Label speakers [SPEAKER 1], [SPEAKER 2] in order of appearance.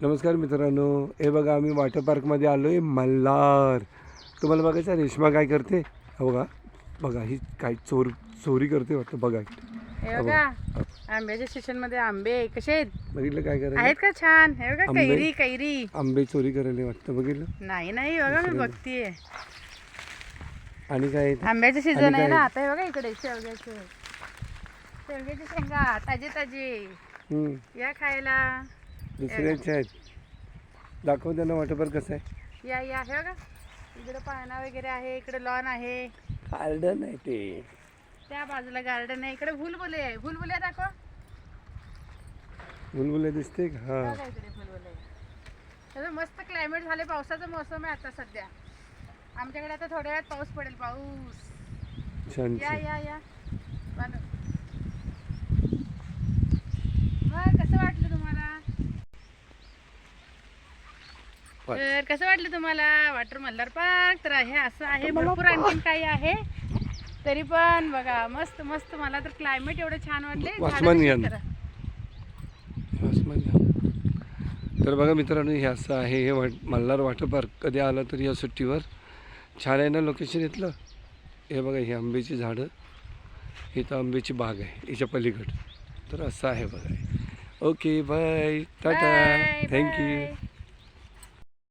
[SPEAKER 1] नमस्कार मित्रांनो, हे बघा आम्ही वॉटर पार्कमध्ये आलो आहे मल्हार. तुम्हाला बघायचं रेश्मा काय करते? हे बघा बघा, ही काय चोरी करते वाटतं. बघा
[SPEAKER 2] हे बघा आंब्याच्या सीजन मध्ये आंबे कसे आहेत?
[SPEAKER 1] बघितलं काय करायला?
[SPEAKER 2] आहेत का छान? हे बघा कैरी कैरी.
[SPEAKER 1] आंबे चोरी करायला वाटतं. बघितलं?
[SPEAKER 2] नाही नाही बघा मी बघतीये.
[SPEAKER 1] आणि काय
[SPEAKER 2] आंब्याचे सीजन आहे ना आता. हे बघा इकडे शेवग्याचे शेंगा ताजे ताजे या खायला.
[SPEAKER 1] दुसऱ्याचे आहेत. दाखव त्यांना वॉटर पार्क कसं आहे.
[SPEAKER 2] या या हे बघा इकडे पाळणा वगैरे आहे, इकडे लॉन आहे,
[SPEAKER 1] गार्डन आहे ते.
[SPEAKER 2] त्या बाजूला गार्डन आहे, इकडे भुलभुले आहे. भुलभुले दाखव.
[SPEAKER 1] बुलबुले दिसते का? हा
[SPEAKER 2] बघा इकडे भुलभुले. त्याचं मस्त क्लायमेट झाले. पावसाचा मोसम आहे आता सध्या. आमच्याकडे आता थोड्या वेळात पाऊस पडेल. पाऊस
[SPEAKER 1] छान
[SPEAKER 2] या
[SPEAKER 1] छान.
[SPEAKER 2] या या मग कसं वाटलं तुम्हाला? तर कसं वाटलं तुम्हाला वॉटर मल्हार पार्क? तर हे असं आहे, भरपूर आणखीन काही आहे. तरी पण बघा मस्त मस्त. मला तर क्लायमेट एवढं छान वाटले.
[SPEAKER 1] तर बघा मित्रांनो, हे असं आहे हे मल्हार वॉटर पार्क. कधी आलं तर या सुट्टीवर छान आहे ना लोकेशन इथलं. हे बघा ही आंब्याची झाडं, इथं आंब्याची बाग आहे हिच्या पलीकडं. तर असं आहे बघा. Okay bye, tata, thank you.